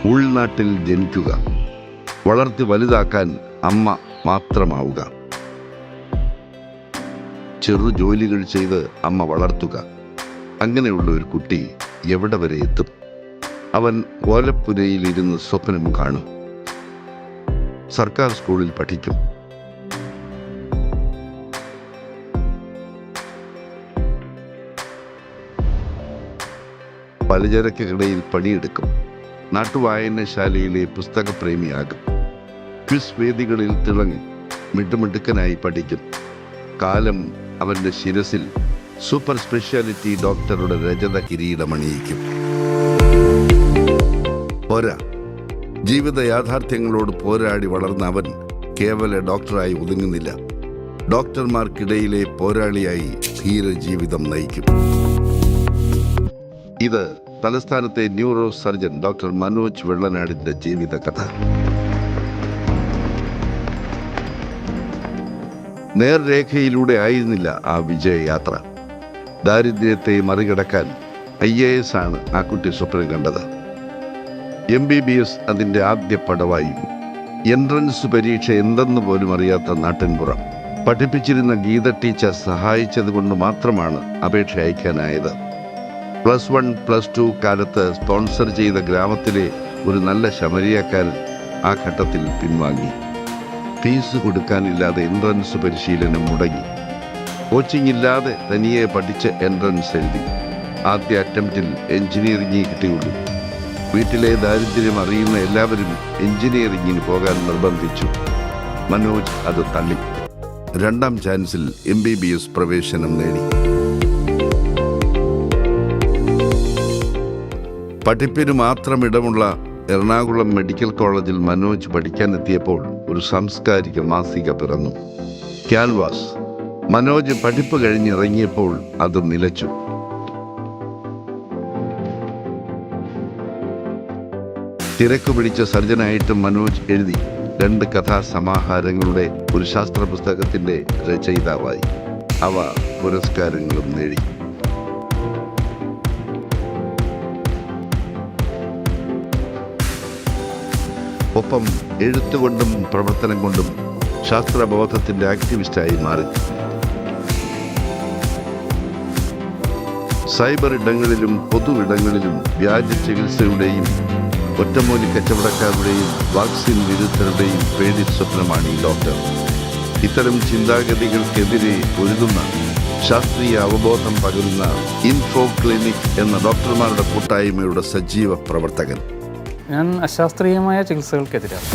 ഉൾനാട്ടിൽ ജനിക്കുക, വളർത്തി വലുതാക്കാൻ അമ്മ മാത്രമാവുക, ചെറു ജോലികൾ ചെയ്ത് അമ്മ വളർത്തുക. അങ്ങനെയുള്ള ഒരു കുട്ടി എവിടെ വരെ എത്തും? അവൻ ഓലപ്പുരയിലിരുന്ന് സ്വപ്നം കാണും, സർക്കാർ സ്കൂളിൽ പഠിക്കും, പലചരക്ക് കടയിൽ പണിയെടുക്കും, നാട്ടുവായനശാലയിലെ പുസ്തകപ്രേമിയാകും, ക്വിസ് വേദികളിൽ തിളങ്ങി മിടുമിടുക്കനായി പഠിക്കും. കാലം അവൻ്റെ ശിരസിൽ സൂപ്പർ സ്പെഷ്യാലിറ്റി ഡോക്ടറുടെ രജത കിരീടമണിയിക്കും. പോരാ, ജീവിത യാഥാർത്ഥ്യങ്ങളോട് പോരാടി വളർന്ന അവൻ കേവല ഡോക്ടറായി ഒതുങ്ങുന്നില്ല. ഡോക്ടർമാർക്കിടയിലെ പോരാളിയായി ധീരജീവിതം നയിക്കും. ഇത് തലസ്ഥാനത്തെ ന്യൂറോ സർജൻ ഡോക്ടർ മനോജ് വെള്ളനാടിന്റെ ജീവിത കഥ. നേർരേഖയിലൂടെ ആയിരുന്നില്ല ആ വിജയയാത്ര. ദാരിദ്ര്യത്തെ മറികടക്കാൻ IAS ആണ് ആ കുട്ടി സ്വപ്നം കണ്ടത്. MBBS അതിൻ്റെ ആദ്യ പടവായി. എൻട്രൻസ് പരീക്ഷ എന്തെന്ന് പോലും അറിയാത്ത നാട്ടിൻപുറം. പഠിപ്പിച്ചിരുന്ന ഗീത ടീച്ചർ സഹായിച്ചത് കൊണ്ട് മാത്രമാണ് അപേക്ഷ അയക്കാനായത്. +1, +2 കാലത്ത് സ്പോൺസർ ചെയ്ത ഗ്രാമത്തിലെ ഒരു നല്ല ശമരിയക്കാരൻ ആ ഘട്ടത്തിൽ പിൻവാങ്ങി. ഫീസ് കൊടുക്കാനില്ലാതെ എൻട്രൻസ് പരിശീലനം മുടങ്ങി. കോച്ചിങ് ഇല്ലാതെ തനിയെ പഠിച്ച് എൻട്രൻസ് എഴുതി. ആദ്യ അറ്റംപ്റ്റിൽ എഞ്ചിനീയറിംഗ് കിട്ടിയുള്ളൂ. വീട്ടിലെ ദാരിദ്ര്യം അറിയുന്ന എല്ലാവരും എഞ്ചിനീയറിംഗിന് പോകാൻ നിർബന്ധിച്ചു. മനോജ് അത് തള്ളി. 2ാം ചാൻസിൽ MBBS പ്രവേശനം നേടി. പഠിപ്പിന് മാത്രം ഇടമുള്ള എറണാകുളം മെഡിക്കൽ കോളേജിൽ മനോജ് പഠിക്കാനെത്തിയപ്പോൾ ഒരു സാംസ്കാരിക മാസിക പിറന്നു, ക്യാൻവാസ്. മനോജ് പഠിപ്പ് കഴിഞ്ഞിറങ്ങിയപ്പോൾ അത് നിലച്ചു. തിരക്ക് പിടിച്ച സർജനായിട്ട് മനോജ് എഴുതി 2 കഥാസമാഹാരങ്ങളുടെ ഒരു ശാസ്ത്ര പുസ്തകത്തിന്റെ രചയിതാവായി. അവ പുരസ്കാരങ്ങളും നേടി. ഒപ്പം എഴുത്തുകൊണ്ടും പ്രവർത്തനം കൊണ്ടും ശാസ്ത്രബോധത്തിന്റെ ആക്ടിവിസ്റ്റായി മാറി. സൈബർ ഇടങ്ങളിലും പൊതുവിടങ്ങളിലും വ്യാജ ചികിത്സയുടെയും ഒറ്റമൂലി കച്ചവടക്കാരുടെയും വാക്സിൻ വിരുദ്ധരുടെയും പേടി സ്വപ്നമാണ് ഈ ഡോക്ടർ. ഇത്തരം ചിന്താഗതികൾക്കെതിരെ പൊരുതുന്ന, ശാസ്ത്രീയ അവബോധം പകരുന്ന ഇൻഫോ ക്ലിനിക് എന്ന ഡോക്ടർമാരുടെ കൂട്ടായ്മയുടെ സജീവ പ്രവർത്തകൻ. ഞാൻ അശാസ്ത്രീയമായ ചികിത്സകൾക്കെതിരാണ്.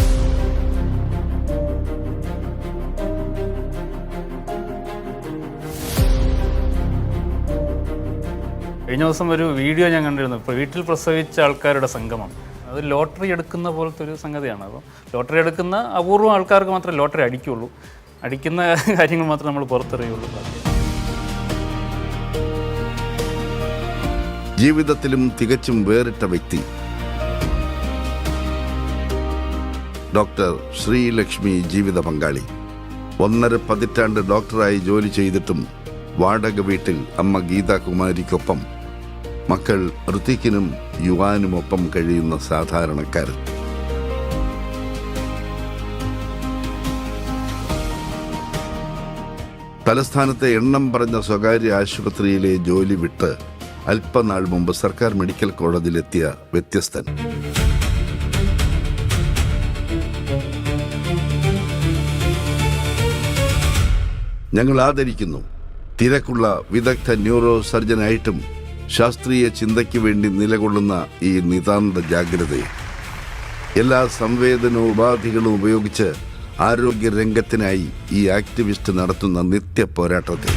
കഴിഞ്ഞ ദിവസം ഒരു വീഡിയോ ഞാൻ കണ്ടിരുന്നു. ഇപ്പോൾ വീട്ടിൽ പ്രസവിച്ച ആൾക്കാരുടെ സംഗമം. അത് ലോട്ടറി എടുക്കുന്ന പോലത്തെ ഒരു സംഗതിയാണ്. അപ്പോൾ ലോട്ടറി എടുക്കുന്ന അപൂർവം ആൾക്കാർക്ക് മാത്രമേ ലോട്ടറി അടിക്കുകയുള്ളൂ. അടിക്കുന്ന കാര്യങ്ങൾ മാത്രമേ നമ്മൾ പുറത്തറിയുള്ളൂ. ജീവിതത്തിലും തികച്ചും വേറിട്ട വ്യക്തി ഡോക്ടർ ശ്രീലക്ഷ്മി ജീവിത പങ്കാളി. 1.5 പതിറ്റാണ്ട് ഡോക്ടറായി ജോലി ചെയ്തിട്ടും വാടക വീട്ടിൽ അമ്മ ഗീതാകുമാരിക്കൊപ്പം മക്കൾ ഋതിക്കിനും യുവാനുമൊപ്പം കഴിയുന്ന സാധാരണക്കാരൻ. തലസ്ഥാനത്തെ എണ്ണം പറഞ്ഞ സ്വകാര്യ ആശുപത്രിയിലെ ജോലി വിട്ട് അല്പനാൾ മുമ്പ് സർക്കാർ മെഡിക്കൽ കോളേജിലെത്തിയ വ്യത്യസ്തൻ. ഞങ്ങൾ ആദരിക്കുന്നു തിരക്കുള്ള വിദഗ്ധ ന്യൂറോ സർജനായിട്ടും ശാസ്ത്രീയ ചിന്തയ്ക്ക് വേണ്ടി നിലകൊള്ളുന്ന ഈ നിതാന്ത ജാഗ്രതയെ. എല്ലാ സംവേദനോപാധികളും ഉപയോഗിച്ച് ആരോഗ്യരംഗത്തിനായി ഈ ആക്ടിവിസ്റ്റ് നടത്തുന്ന നിത്യ പോരാട്ടത്തെ.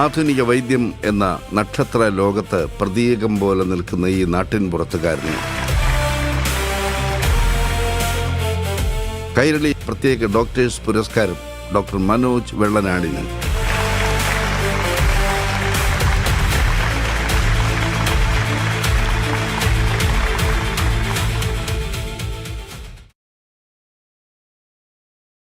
ആധുനിക വൈദ്യം എന്ന നക്ഷത്ര ലോകത്ത് പ്രതീകം പോലെ നിൽക്കുന്ന ഈ നാട്ടിൻപുറത്തുകാരനെ കൈരളി പ്രത്യേക ഡോക്ടേഴ്സ് പുരസ്കാരം ഡോക്ടർ മനോജ് വെള്ളനാടിന്.